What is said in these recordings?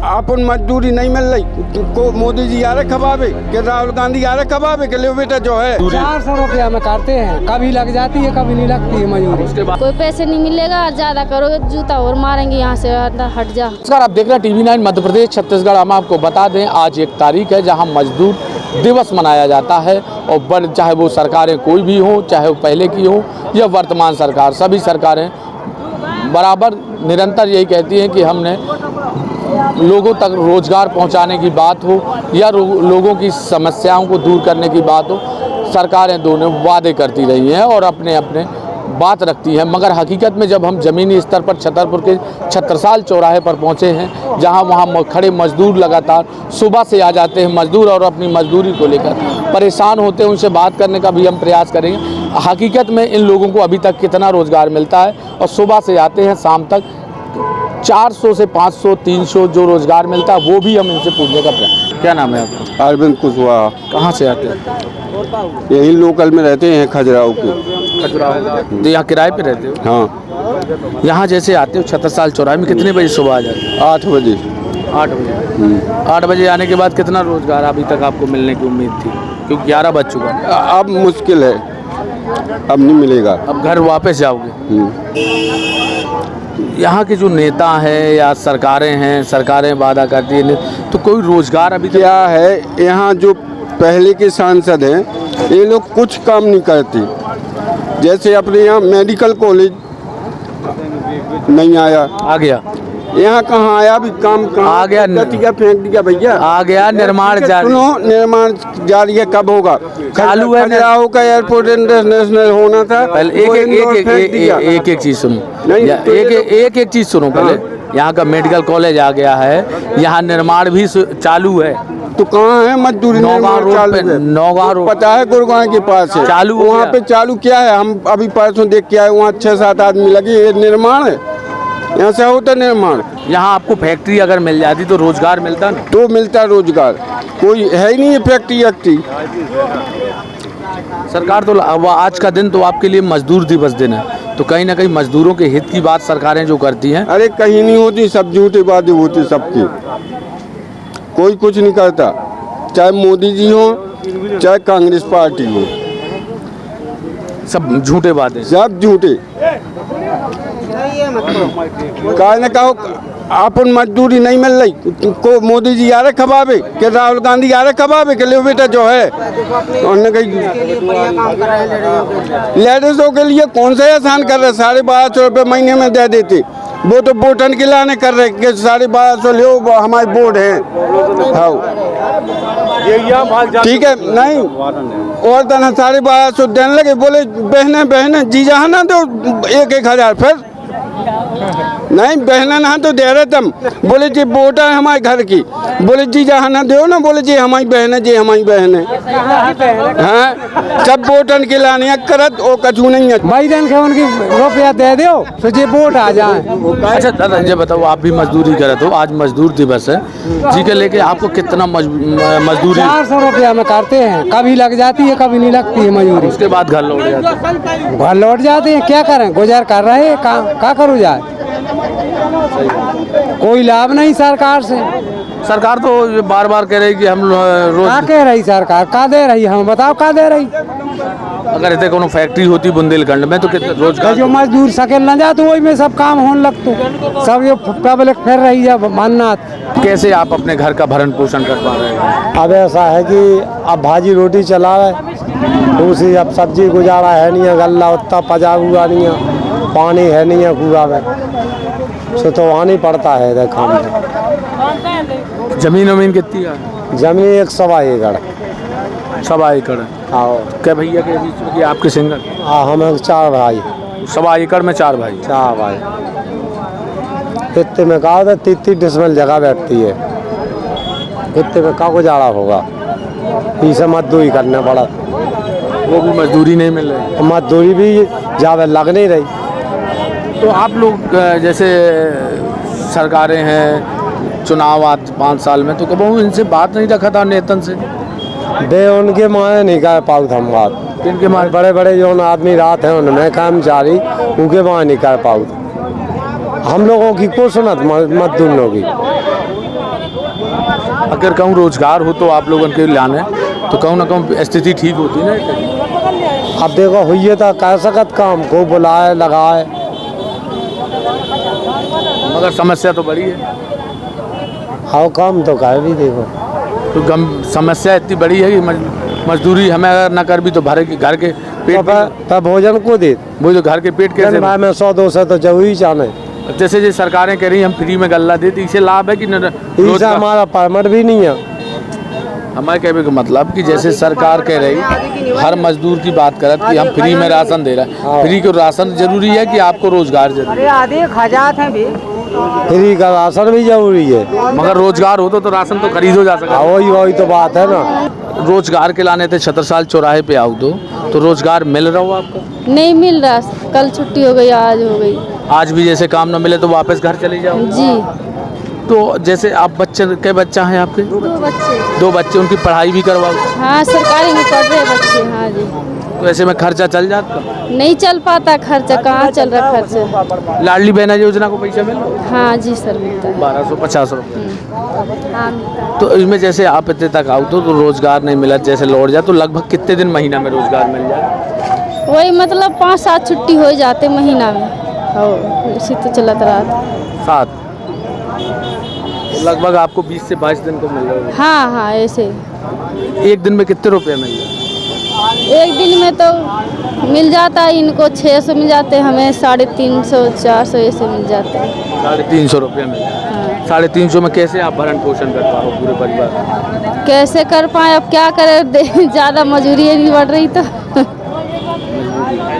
अपन मजदूरी नहीं मिल रही को मोदी जी आ रहे खबाबे के राहुल गांधी आ रहे खबाबे के लिए बेटा जो है 400 रुपया में काटते हैं, कभी लग जाती है कभी नहीं लगती है मजदूरी। उसके बाद कोई पैसे नहीं मिलेगा, ज्यादा करोगे जूता और मारेंगे, यहाँ से हट जा। नमस्कार, आप देख रहे हैं TV9 मध्य प्रदेश छत्तीसगढ़। हम आपको बता दें आज एक तारीख है जहां मजदूर दिवस मनाया जाता है और चाहे वो सरकारें कोई भी हो, चाहे वो पहले की हो या वर्तमान सरकार, सभी सरकारें बराबर निरंतर यही कहती हैं कि हमने लोगों तक रोजगार पहुंचाने की बात हो या लोगों की समस्याओं को दूर करने की बात हो, सरकारें दोनों वादे करती रही हैं और अपने अपने बात रखती है। मगर हकीकत में जब हम ज़मीनी स्तर पर छतरपुर के छत्रसाल चौराहे पर पहुंचे हैं, जहां वहां खड़े मजदूर लगातार सुबह से आ जाते हैं मजदूर और अपनी मजदूरी को लेकर परेशान होते हैं, उनसे बात करने का भी हम प्रयास करेंगे। हकीकत में इन लोगों को अभी तक कितना रोज़गार मिलता है और सुबह से आते हैं शाम तक 400 से 500 300 जो रोज़गार मिलता है वो भी हम इनसे पूछने का प्रयास। क्या नाम है आपका? अरविंद कुशवाहा। कहाँ से आते हैं? यही लोकल में रहते हैं खजुराहो के। तो यहाँ किराए पे रहते हो? हाँ। यहाँ जैसे आते हो छत्रसाल चौराहे में कितने बजे सुबह आ जाते हो? 8 बजे। 8 बजे। 8 बजे आने के बाद कितना रोज़गार अभी तक आपको मिलने की उम्मीद थी? क्योंकि 11 बज चुका है। अब मुश्किल है, अब नहीं मिलेगा। अब घर वापस जाओगे? यहाँ के जो नेता हैं या सरकारें हैं, सरकारें वादा करती हैं तो कोई रोज़गार अभी क्या है, यहाँ जो पहले के सांसद हैं ये लोग कुछ काम नहीं करते। जैसे अपने यहाँ मेडिकल कॉलेज नहीं आया, आ गया। यहाँ कहाँ आया, भी काम कहाँ आ गया, फेंक दिया भैया। आ गया, निर्माण जारी। सुनो, निर्माण जारी है, कब होगा? चालू है। खजुराहो का एयरपोर्ट इंटरनेशनल होना था। पहले एक चीज़ सुनो, एक चीज़ सुनो पहले। यहाँ का मेडिकल कॉलेज आ गया है, यहाँ निर्माण भी चालू है। तो कहाँ है मजदूरी? नौगांव रोड पता है, गुरुगांव के पास है चालू। वहाँ पे चालू किया है, हम अभी परसों देख के आए, वहाँ 6-7 आदमी लगे। ये निर्माण है, यहाँ से होता निर्माण। यहाँ आपको फैक्ट्री अगर मिल जाती तो रोजगार मिलता ना? तो मिलता रोजगार, कोई है ही नहीं है फैक्ट्री। सरकार तो आज का दिन तो आपके लिए मजदूर दिवस दिन है, तो कहीं ना कहीं मजदूरों के हित की बात सरकारें जो करती हैं। अरे कहीं नहीं होती, सब झूठे बातें होती सबकी, कोई कुछ नहीं करता। चाहे मोदी जी हो चाहे कांग्रेस पार्टी हो, सब झूठे बातें, सब झूठे। कहा न कहो अपन मजदूरी नहीं मिल रही को मोदी जी आ रहे खबाबे के राहुल गांधी आ रहे खबाबे के लिए बेटा जो है। उन्होंने कही लेडीजों के लिए कौन सा एहसान कर रहे, 1250 रुपये महीने में दे देते। वो तो वोटन के लाने कर रहे कि 1250 लो हमारे वोट हैं। हाँ ठीक है, नहीं और तना 1250 देने लगे। बोले बहने जीजा है ना तो 1-1 हज़ार, फिर नहीं बहना ना तो दे रहे तुम। बोले जी वोट है हमारे घर की, बोले जी जहाँ ना दो ना, बोले जी हमारी बहन है, जी हमारी बहन है। हाँ, सब वोटन के लाने करत और कछू नहीं है। भाई जन के उनकी रुपया दे दो तो जी वोट आ जाए। अच्छा दादा ये बताओ, आप भी मजदूरी करते हो, आज मजदूर दिवस है जी के लेके आपको कितना मजदूरी? 400 रुपया में काटते हैं, कभी लग जाती है कभी नहीं लगती है मजदूरी। उसके बाद घर लौट जाते हैं। घर लौट जाते हैं, क्या करें, गुजार कर रहे हैं, क्या करूँ जाए, कोई लाभ नहीं सरकार से। सरकार तो ये बार कह रही कि हम रोज क्या कह रही सरकार, का दे रही, हम बताओ का दे रही। अगर इतने कोनो फैक्ट्री होती बुंदेलखंड में तो कितने रोजगार? जो मजदूर सकेल न जाते वही में सब काम होने लगते, सब ये पब्लिक फिर रही है मानना। कैसे आप अपने घर का भरण पोषण कर पा रहे हैं? अब ऐसा है कि अब भाजी रोटी चला रहे, दूसरी अब सब्जी गुजारा है नहीं है, गल्ला उतना पजा हुआ नहीं है, पानी है नहीं है कुआ में, सो तो वहाँ नहीं पड़ता है इधर काम में। जमीन कितनी है? जमीन 1.25 एकड़। 1.25 एकड़ है। हाँ, क्या भैया के बीच में कि आपके सिंगल? हाँ, हम 4 भाई। 1.25 एकड़ में 4 भाई? 4 भाई। इतने में कहा था 30 डिसमिल जगह बैठती है, इतने में का गुजारा होगा, इसे मजदूरी करना पड़ा। वो भी मजदूरी नहीं मिल रही, मजदूरी भी ज़्यादा लग नहीं रही। तो आप लोग जैसे सरकारें हैं, चुनाव आज 5 साल में, तो कभी इनसे बात नहीं रखा था नेतन से? बे उनके माने नहीं कर पाऊ हम बात। इनके माने बड़े जो आदमी रात हैं उनमें कर्मचारी, उनके माने नहीं कर पाऊ। हम लोगों की को सुनत मजदूरों की अगर कहूँ रोजगार हो तो आप लोगों के लाने तो कहूँ ना कहूँ स्थिति ठीक होती ना। अब देखो हुई तो कर सकत काम को बुलाए लगाए, मगर समस्या तो बड़ी है। हाँ काम तो कर भी देखो। तो समस्या इतनी बड़ी है कि मजदूरी हमें अगर न कर भी तो घर के पेट तो भोजन को दे, वो जो घर के पेट कैसे भाई में 100-200 तो जरूरी चाहे। जैसे जो सरकारें कह रही हैं हम फ्री में गल्ला देते, इससे लाभ है कि इससे हमारा परमिट भी नहीं है। हमारे कहने का मतलब कि जैसे सरकार कह रही हर मजदूर की बात करत कि हम फ्री में राशन दे रहे हैं, फ्री को राशन जरूरी है कि आपको रोजगार जरूरी है? आधे खजात हैं भी, फ्री का राशन भी जरूरी है, मगर रोजगार हो तो राशन तो खरीदो जा सकता है। वही तो बात है ना। रोजगार के लाने थे छत्रसाल चौराहे पे आओ तो रोजगार मिल रहा हो आपको? नहीं मिल रहा, कल छुट्टी हो गई, आज हो गई। आज भी जैसे काम न मिले तो वापस घर चले जाओ? जी। तो जैसे आप के बच्चा हैं आपके? 2 बच्चे, उनकी पढ़ाई भी करवाओ? हाँ सरकारी में पढ़ रहे बच्चे। हाँ जी। तो ऐसे में खर्चा चल जाता? नहीं चल पाता खर्चा, कहाँ चल रहा खर्चा। लाडली बहना योजना को पैसा मिल रहा? हाँ जी सर मिलता है 1250 रुपये। हाँ। तो इसमें जैसे आप इतने तक आओ तो रोजगार नहीं मिला, जैसे लौट जाए तो लगभग कितने दिन महीना में रोजगार मिल जाए? वही मतलब 5-7 छुट्टी हो जाते महीना में, और इसी तो चलता रहा। 7 लगभग आपको 20 से 22 दिन को मिल रहा है? हाँ हाँ ऐसे। एक दिन में कितने रुपए मिल जाए? एक दिन में तो मिल जाता है, इनको 600 मिल जाते हैं, हमें 350-400 ऐसे मिल जाते हैं। 350 रुपये मिल जाए। हाँ। 350 में कैसे आप भरण पोषण कर पाओ पूरे परिवार? कैसे कर पाए, अब क्या करें, ज़्यादा मजूरी नहीं बढ़ रही तो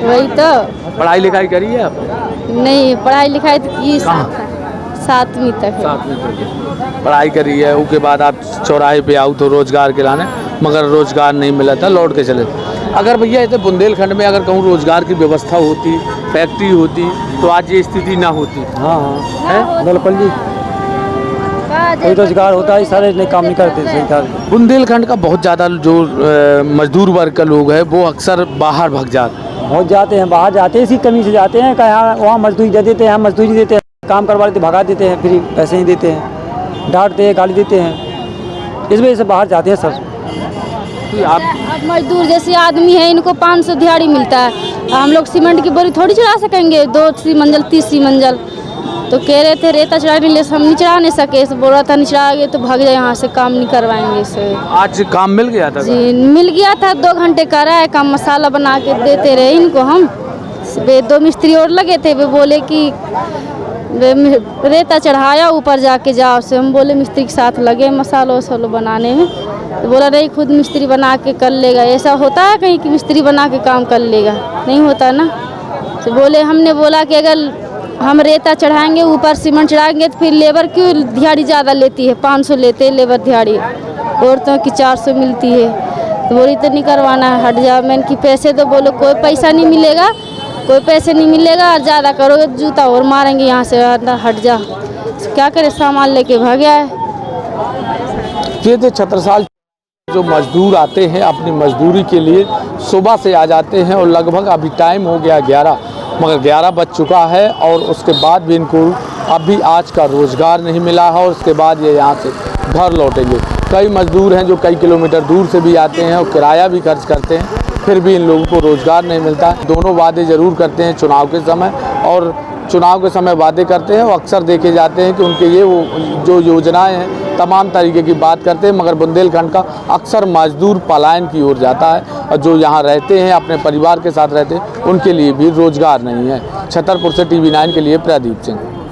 वही तो। पढ़ाई लिखाई करी है आप? नहीं पढ़ाई लिखाई तो की 7वीं तक है। 7वीं तक पढ़ाई करी है, उसके बाद आप चौराहे पे आओ तो रोजगार के लाने, मगर रोजगार नहीं मिला था, लौट के चले। अगर भैया ऐसे बुंदेलखंड में अगर कहूँ रोजगार की व्यवस्था होती, फैक्ट्री होती तो आज ये स्थिति ना होती। हाँ हाँ बिल्कुल जी, कोई रोजगार होता है सारे नहीं काम नहीं करते सरकार। बुंदेलखंड का बहुत ज़्यादा जो मजदूर वर्ग का लोग है वो अक्सर बाहर भाग जाते, बहुत जाते हैं, बाहर जाते हैं, इसी कमी से जाते हैं। कहाँ वहाँ मजदूरी दे देते हैं, हम मजदूरी देते हैं, काम करवा देते, भगा देते हैं, फिर पैसे नहीं देते हैं, डांटते हैं, गाली देते हैं, इस वजह से बाहर जाते हैं सर। अब मजदूर जैसे आदमी है, इनको 500 दिहाड़ी मिलता है, हम लोग सीमेंट की बोरी थोड़ी चढ़ा सकेंगे 2 मंजिल 30 मंजिल। तो कह रहे थे रेता चढ़ाने ले, हम नहीं चढ़ा नहीं सके, बोला था नहीं चढ़ाएंगे तो भाग जाए यहाँ से, काम नहीं करवाएंगे इससे। आज काम मिल गया था? जी मिल गया था, 2 घंटे करा है काम, मसाला बना के देते रहे इनको हम। 2 मिस्त्री और लगे थे, वे बोले कि रेता चढ़ाया ऊपर जाके जाओ से, हम बोले मिस्त्री के साथ लगे मसाला वसालो बनाने में, तो बोला नहीं खुद मिस्त्री बना के कर लेगा। ऐसा होता है कहीं कि मिस्त्री बना के काम कर लेगा? नहीं होता ना। तो बोले, हमने बोला कि अगर हम रेता चढ़ाएंगे ऊपर सीमेंट चढ़ाएंगे तो फिर लेबर क्यों दिहाड़ी ज़्यादा लेती है, 500 लेते हैं लेबर दिहाड़ी, औरतों की 400 मिलती है। तो बोली तो नहीं करवाना है, हट जाओ। मैंने कि पैसे तो बोलो कोई पैसा नहीं मिलेगा, कोई पैसे नहीं मिलेगा, और ज़्यादा करोगे जूता और मारेंगे यहाँ से, हट जा। क्या करे, सामान लेके भाग गया है। ये थे छत्रसाल जो मजदूर आते हैं अपनी मजदूरी के लिए, सुबह से आ जाते हैं और लगभग अभी टाइम हो गया 11, मगर 11 बज चुका है और उसके बाद भी इनको अभी आज का रोज़गार नहीं मिला है, और उसके बाद ये यहाँ से घर लौटेंगे। कई मजदूर हैं जो कई किलोमीटर दूर से भी आते हैं और किराया भी खर्च करते हैं, फिर भी इन लोगों को रोज़गार नहीं मिलता। दोनों वादे ज़रूर करते हैं चुनाव के समय, और चुनाव के समय वादे करते हैं और अक्सर देखे जाते हैं कि उनके ये वो जो योजनाएं हैं तमाम तरीके की बात करते हैं, मगर बुंदेलखंड का अक्सर मजदूर पलायन की ओर जाता है, और जो यहाँ रहते हैं अपने परिवार के साथ रहते हैं उनके लिए भी रोज़गार नहीं है। छतरपुर से TV9 के लिए प्रदीप सिंह।